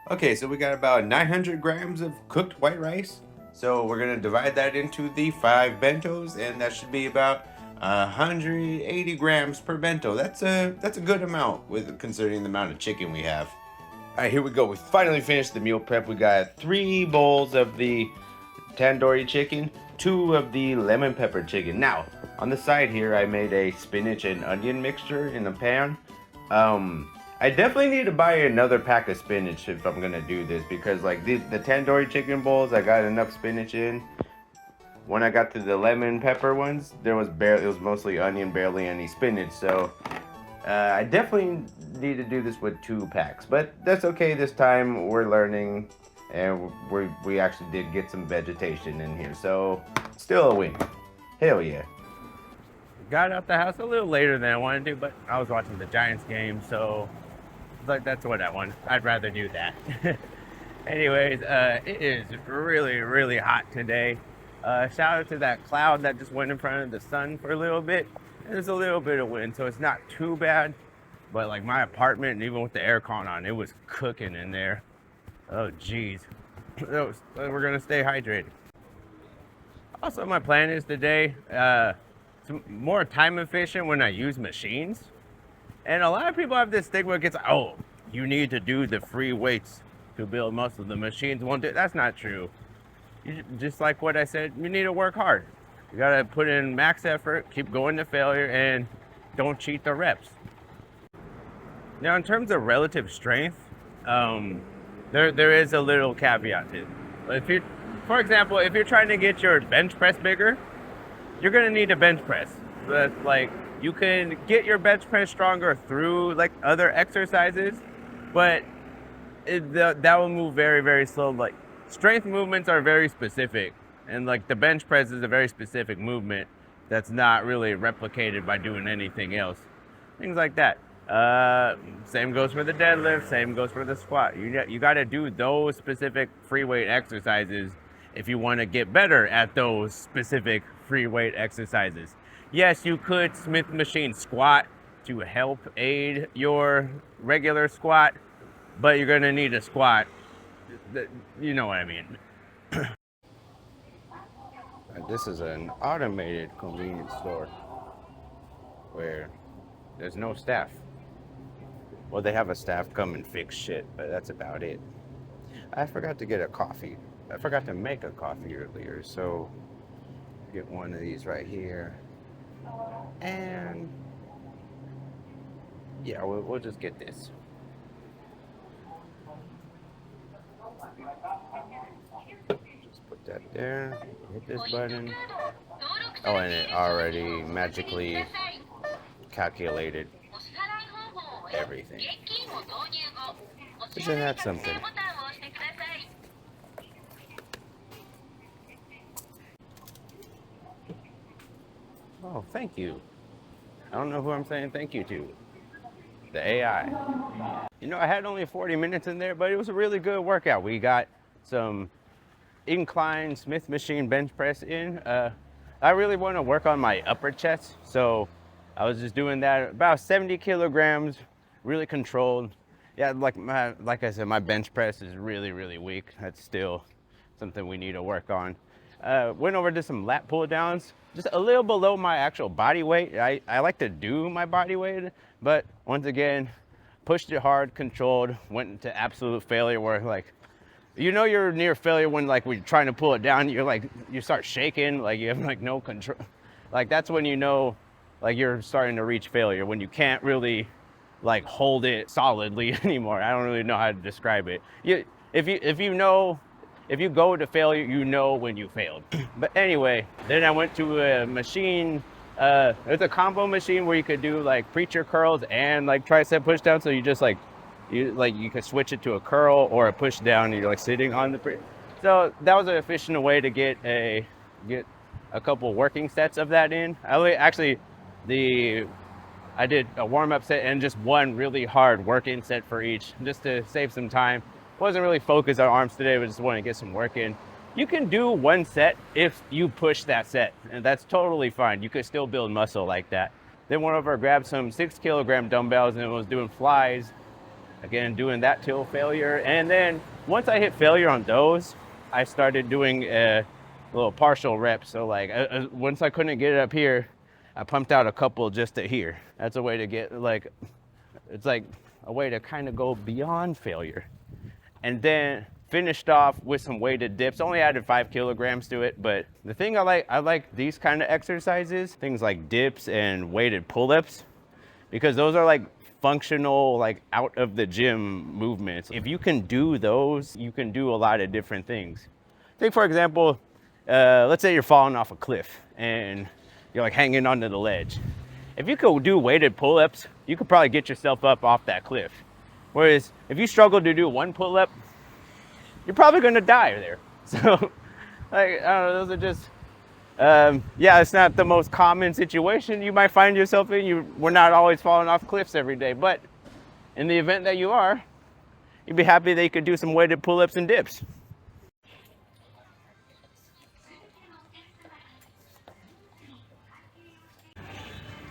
Okay, so we got about 900 grams of cooked white rice. So we're gonna divide that into the 5 bentos, and that should be about 180 grams per bento. That's a good amount with considering the amount of chicken we have. All right, here we go. We finally finished the meal prep. We got 3 bowls of the tandoori chicken, 2 of the lemon pepper chicken. Now, on the side here, I made a spinach and onion mixture in a pan. I definitely need to buy another pack of spinach if I'm gonna do this because like the tandoori chicken bowls, I got enough spinach in. When I got to the lemon pepper ones, it was mostly onion, barely any spinach. So I definitely need to do this with 2 packs, but that's okay. This time we're learning, and we actually did get some vegetation in here, so still a win. Hell yeah! Got out the house a little later than I wanted to, but I was watching the Giants game, so like that's what I want. I'd rather do that. Anyways, it is really, really hot today. Shout out to that cloud that just went in front of the sun for a little bit. There's a little bit of wind, so it's not too bad. But like my apartment, even with the aircon on, it was cooking in there. Oh, geez. We're gonna stay hydrated. Also, my plan is today, it's more time efficient when I use machines. And a lot of people have this stigma against, oh, you need to do the free weights to build muscle. The machines won't do. That's not true. Just like what I said, you need to work hard. You gotta put in max effort, keep going to failure, and don't cheat the reps. Now, in terms of relative strength, there is a little caveat to it. If you, for example, if you're trying to get your bench press bigger, you're gonna need a bench press. But like you can get your bench press stronger through like other exercises, but that will move very, very slow. Like strength movements are very specific, and like the bench press is a very specific movement that's not really replicated by doing anything else. Things like that. Same goes for the deadlift. Same goes for the squat. You got to do those specific free weight exercises if you want to get better at those specific free weight exercises. Yes, you could Smith machine squat to help aid your regular squat, but you're gonna need a squat. You know what I mean. This is an automated convenience store where there's no staff. Well, they have a staff come and fix shit, but that's about it. I forgot to get a coffee. I forgot to make a coffee earlier, so get one of these right here. And yeah, we'll just get this. Just put that there. Hit this button. Oh, and it already magically calculated everything. Isn't that something? Oh, thank you. I don't know who I'm saying thank you to. The AI. You know, I had only 40 minutes in there, but it was a really good workout. We got some incline Smith machine bench press in. I really want to work on my upper chest, so I was just doing that about 70 kilograms, really controlled. Yeah, like I said, my bench press is really, really weak. That's still something we need to work on. Went over to some lat pull downs, just a little below my actual body weight. I like to do my body weight, but once again, pushed it hard, controlled, went into absolute failure where like, you know you're near failure when like we're trying to pull it down, you're like, you start shaking, like you have like no control. Like that's when you know like you're starting to reach failure, when you can't really like hold it solidly anymore. I don't really know how to describe it. If you go to failure, you know when you failed. But anyway, then I went to a machine. There's a combo machine where you could do like preacher curls and like tricep push down. So you just like you could switch it to a curl or a push down, and you're like sitting on the. So that was an efficient way to get a couple working sets of that in. I did a warm-up set and just one really hard working set for each, just to save some time. Wasn't really focused on arms today, but just wanted to get some work in. You can do one set if you push that set, and that's totally fine. You could still build muscle like that. Then went over, grabbed some 6 kilogram dumbbells, and was doing flies Again, doing that till failure. And then once I hit failure on those, I started doing a little partial reps. So like once I couldn't get it up here, I pumped out a couple just to here. That's a way to get like, it's like a way to kind of go beyond failure. And then finished off with some weighted dips. Only added 5 kilograms to it, but the thing I like these kind of exercises, things like dips and weighted pull-ups, because those are like functional, like out of the gym movements. If you can do those, you can do a lot of different things. Take for example, let's say you're falling off a cliff and you're like hanging onto the ledge. If you could do weighted pull-ups, you could probably get yourself up off that cliff. Whereas if you struggle to do one pull-up, you're probably gonna die there. So, like, I don't know, those are just, yeah, it's not the most common situation you might find yourself in. We're not always falling off cliffs every day, but in the event that you are, you'd be happy that you could do some weighted pull-ups and dips.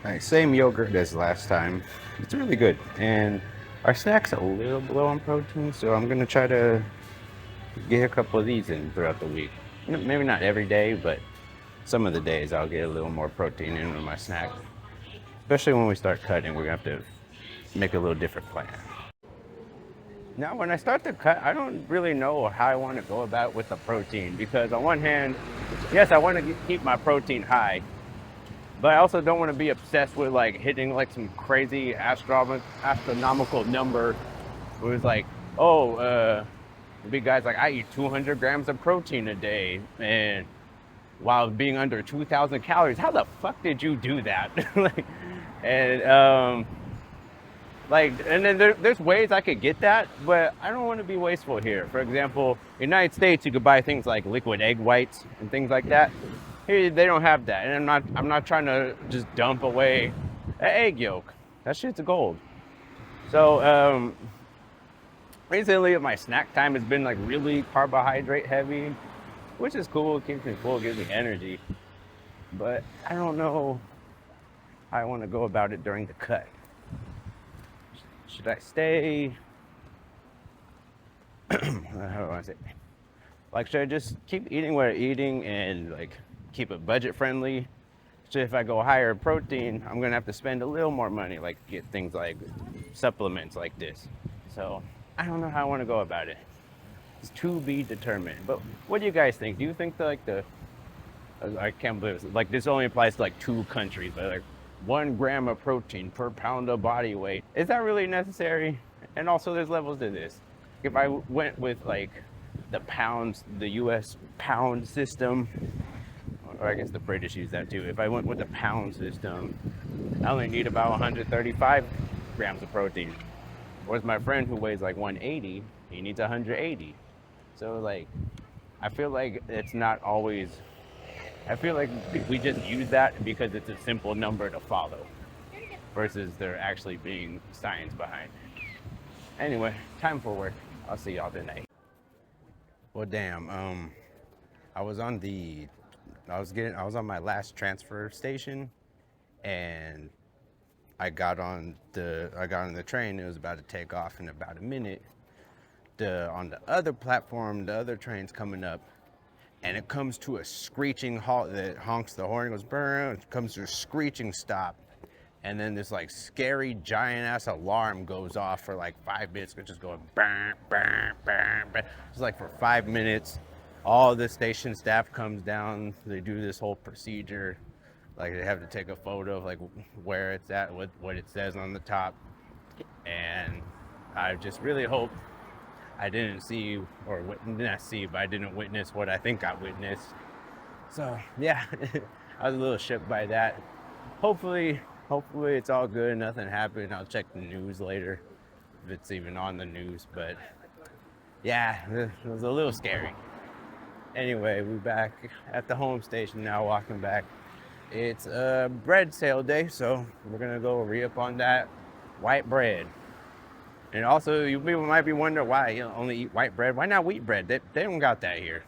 All right, same yogurt as last time. It's really good. And our snack's a little low on protein, so I'm gonna try to get a couple of these in throughout the week. Maybe not every day, but some of the days I'll get a little more protein in with my snack. Especially when we start cutting, we're gonna have to make a little different plan. Now, when I start to cut, I don't really know how I want to go about with the protein, because on one hand, yes, I want to keep my protein high, but I also don't want to be obsessed with like hitting like some crazy astronomical number where it's like, oh, big guys like, I eat 200 grams of protein a day, and while being under 2,000 calories. How the fuck did you do that? Like, and and then there's ways I could get that, but I don't want to be wasteful here. For example, United States, you could buy things like liquid egg whites and things like that. Here, they don't have that, and I'm not trying to just dump away an egg yolk. That shit's gold. So recently, my snack time has been like really carbohydrate heavy, which is cool. It keeps me full, gives me energy. But I don't know how I want to go about it during the cut. Should I stay? How do I say? Like, should I just keep eating what I'm eating and like keep it budget friendly? So if I go higher protein, I'm gonna have to spend a little more money, like get things like supplements like this. So I don't know how I want to go about it. It's to be determined. But what do you guys think? Do you think that like I can't believe it, like this only applies to like 2 countries, but like 1 gram of protein per pound of body weight, is that really necessary? And also there's levels to this. If I went with like the pounds, the US pound system, or I guess the British use that too. If I went with the pound system, I only need about 135 grams of protein. Whereas my friend who weighs like 180, he needs 180. So like, I feel like it's not always, I feel like we just use that because it's a simple number to follow versus there actually being science behind it. Anyway, time for work. I'll see y'all tonight. Well, damn, I was on my last transfer station, and I got on the train. It was about to take off in about a minute. On the other platform, the other train's coming up, and it comes to a screeching halt that honks the horn. It goes brr. It comes to a screeching stop, and then this like scary giant ass alarm goes off for like 5 minutes. It's just going bang, bang, bang, bang. It's like for 5 minutes. All the station staff comes down. They do this whole procedure. Like they have to take a photo of like where it's at, what it says on the top. And I just really hope I didn't see, or not see, but I didn't witness what I think I witnessed. So yeah, I was a little shook by that. Hopefully it's all good. Nothing happened. I'll check the news later if it's even on the news. But yeah, it was a little scary. Anyway, we're back at the home station now, walking back. It's a bread sale day, so we're gonna go re-up on that white bread. And also, you people might be wondering why you only eat white bread. Why not wheat bread? They don't got that here.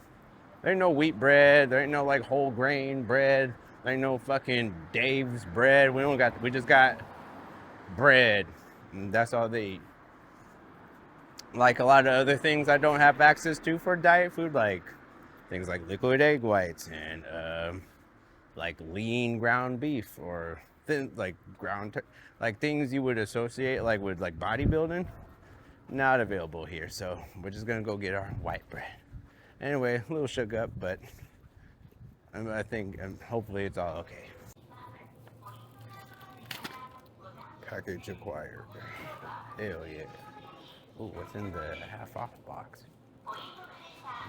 There ain't no wheat bread. There ain't no like whole grain bread. There ain't no fucking Dave's bread. We just got bread. And that's all they eat. like a lot of other things I don't have access to for diet food, like things like liquid egg whites and like lean ground beef or thin like like things you would associate like with like bodybuilding, not available here. So we're just gonna go get our white bread. Anyway, a little shook up, but I think hopefully it's all okay. Package acquired. Hell yeah. Ooh, what's in the half off box?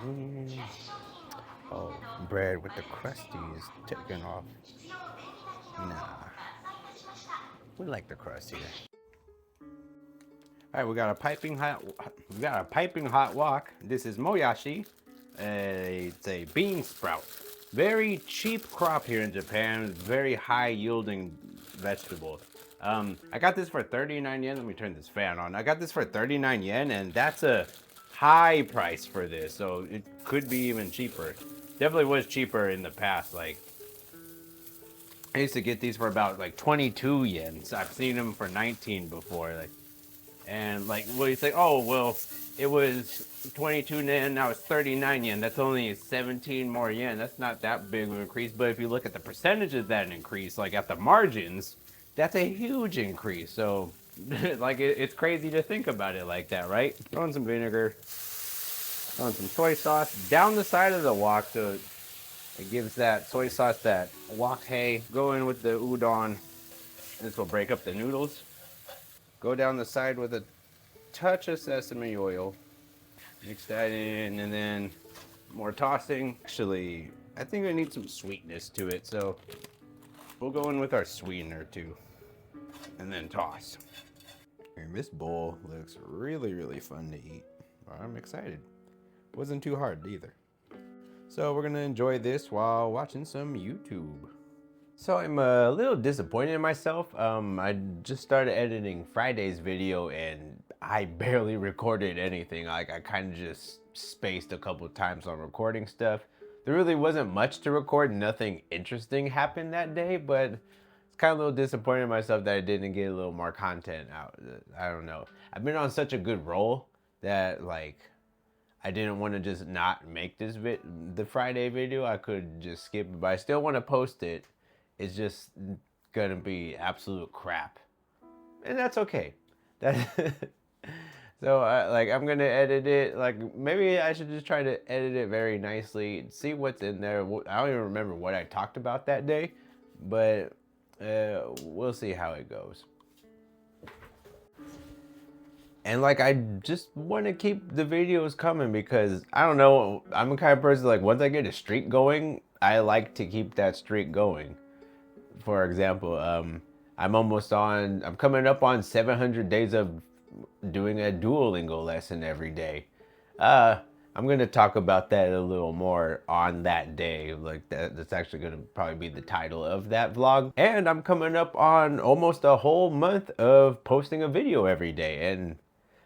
Mm. Oh, bread with the crusties taken off. Nah, we like the crust here. All right, we got a piping hot wok. This is moyashi. It's a bean sprout. Very cheap crop here in Japan. Very high yielding vegetable. I got this for 39 yen. Let me turn this fan on. I got this for 39 yen, and that's a high price for this. So it could be even cheaper. Definitely was cheaper in the past. Like I used to get these for about like 22 yen. So I've seen them for 19 before. Like, and like, well, you say, oh, well, it was 22 yen, now it's 39 yen. That's only 17 more yen. That's not that big of an increase. But if you look at the percentages that increase, like at the margins, that's a huge increase. So, like, it's crazy to think about it like that, right? Throwing some vinegar, throwing some soy sauce down the side of the wok so it gives that soy sauce that wok hay. Go in with the udon. This will break up the noodles. Go down the side with a touch of sesame oil. Mix that in, and then more tossing. Actually, I think I need some sweetness to it, so we'll go in with our sweetener too, and then toss. And this bowl looks really, really fun to eat. I'm excited. Wasn't too hard either. So we're gonna enjoy this while watching some YouTube. So I'm a little disappointed in myself. I just started editing Friday's video and I barely recorded anything. Like I kind of just spaced a couple times on recording stuff. There really wasn't much to record. Nothing interesting happened that day, but it's kind of a little disappointed in myself that I didn't get a little more content out. I don't know. I've been on such a good roll that like I didn't want to just not make the Friday video. I could just skip it, but I still want to post it. It's just gonna be absolute crap, and that's okay. That so like I'm gonna edit it. Like maybe I should just try to edit it very nicely, see what's in there. I don't even remember what I talked about that day, but we'll see how it goes. And like I just want to keep the videos coming because I don't know. I'm the kind of person like once I get a streak going, I like to keep that streak going. For example, I'm coming up on 700 days of doing a Duolingo lesson every day. I'm going to talk about that a little more on that day. Like that's actually going to probably be the title of that vlog. And I'm coming up on almost a whole month of posting a video every day. And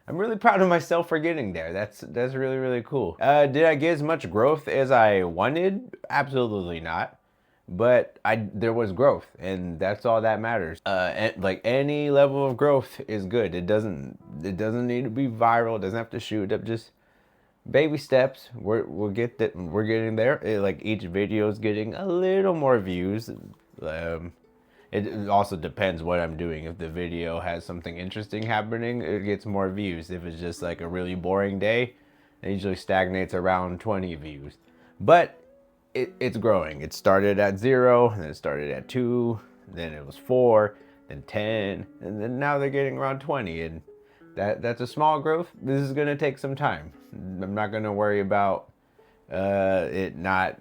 I'm really proud of myself for getting there. That's really, really cool. Did I get as much growth as I wanted? Absolutely not. But there was growth, and that's all that matters. And like any level of growth is good. It doesn't need to be viral. It doesn't have to shoot up. Just baby steps. We'll get that. We're getting there. Like each video is getting a little more views. It also depends what I'm doing. If the video has something interesting happening, it gets more views. If it's just like a really boring day, it usually stagnates around 20 views. But it's growing. It started at 0, and then it started at 2, then it was 4, then 10, and then now they're getting around 20. And that's a small growth. This is gonna take some time. I'm not gonna worry about it not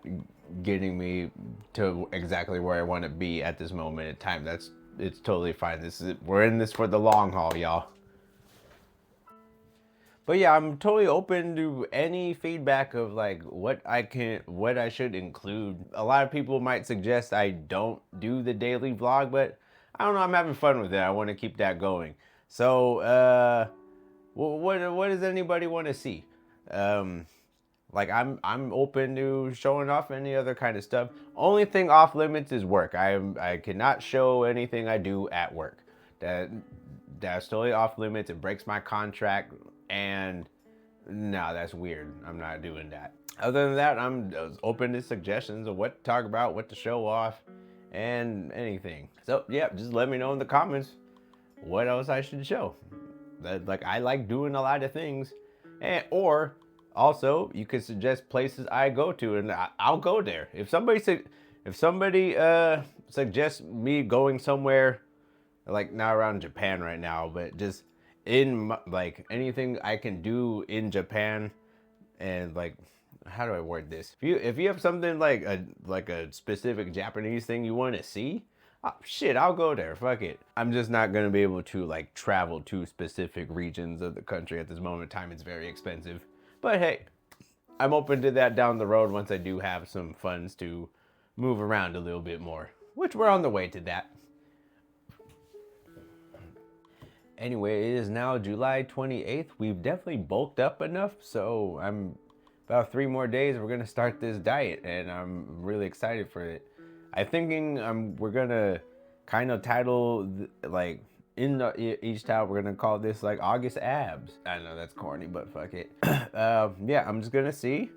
getting me to exactly where I want to be at this moment in time. It's totally fine. We're in this for the long haul, y'all. But yeah, I'm totally open to any feedback of like what I should include. A lot of people might suggest I don't do the daily vlog, but I don't know, I'm having fun with it. I want to keep that going. So, what does anybody want to see? Like I'm open to showing off any other kind of stuff. Only thing off limits is work. I cannot show anything I do at work. That's totally off limits. It breaks my contract. And no, that's weird. I'm not doing that. Other than that, I'm open to suggestions of what to talk about, what to show off, and anything. So yeah, just let me know in the comments what else I should show. Like, I like doing a lot of things, and or also you could suggest places I go to, and I'll go there. If somebody suggests me going somewhere, like not around Japan right now, but just in like anything I can do in Japan, and like, how do I word this? If you have something like a specific Japanese thing you want to see, shit, I'll go there. Fuck it. I'm just not gonna be able to like travel to specific regions of the country at this moment in time. It's very expensive. But hey, I'm open to that down the road once I do have some funds to move around a little bit more, which we're on the way to that. Anyway, it is now July 28th. We've definitely bulked up enough, so I'm about 3 more days. We're gonna start this diet, and I'm really excited for it. I'm thinking we're gonna kind of title like each time we're gonna call this like August abs. I know that's corny, but fuck it. Yeah, I'm just gonna see.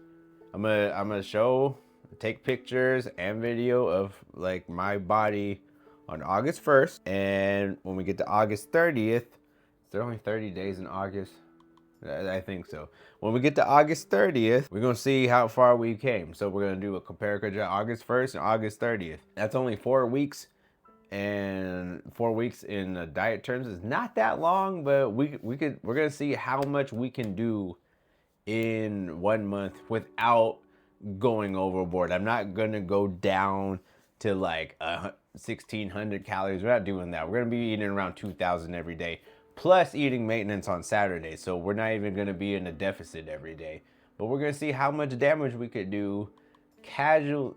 I'm gonna take pictures and video of like my body on August 1st, and when we get to August 30th, there are only 30 days in August. I think so. When we get to August 30th, we're gonna see how far we came. So we're gonna do a compare August 1st and August 30th. That's only 4 weeks, and 4 weeks in diet terms is not that long, but we're gonna see how much we can do in 1 month without going overboard. I'm not gonna go down to like 1,600 calories. We're not doing that. We're gonna be eating around 2,000 every day, plus eating maintenance on Saturday. So we're not even gonna be in a deficit every day. But we're gonna see how much damage we could do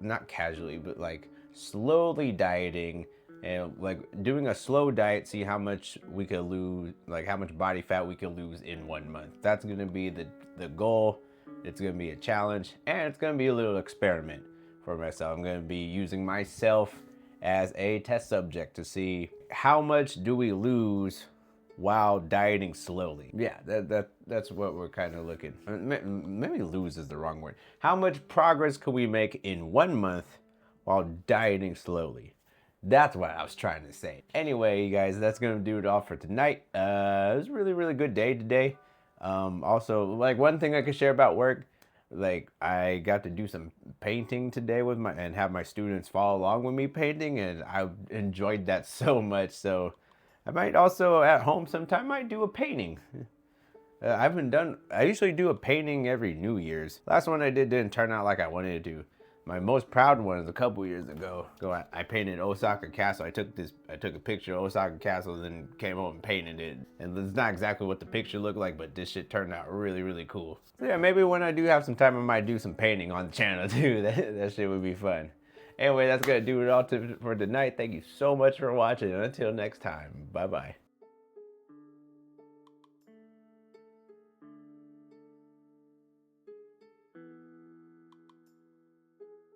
not casually, but like slowly dieting, and like doing a slow diet, see how much we could lose, like how much body fat we could lose in 1 month. That's gonna be the goal. It's gonna be a challenge, and it's gonna be a little experiment for myself. I'm gonna be using myself as a test subject to see how much do we lose while dieting slowly. Yeah, that's what we're kind of looking. Maybe lose is the wrong word. How much progress could we make in 1 month while dieting slowly? That's what I was trying to say. Anyway, you guys, that's gonna do it all for tonight. It was a really, really good day today. Also, like, one thing I could share about work, like, I got to do some painting today and have my students follow along with me painting, and I enjoyed that so much. So I might also at home sometime might do a painting. I usually do a painting every New Year's. Last one I did didn't turn out like I wanted it to. My most proud one is a couple years ago. I painted Osaka Castle. I took a picture of Osaka Castle, and then came home and painted it. And it's not exactly what the picture looked like, but this shit turned out really, really cool. So yeah, maybe when I do have some time, I might do some painting on the channel too. That shit would be fun. Anyway, that's gonna do it all for tonight. Thank you so much for watching, and until next time, bye-bye.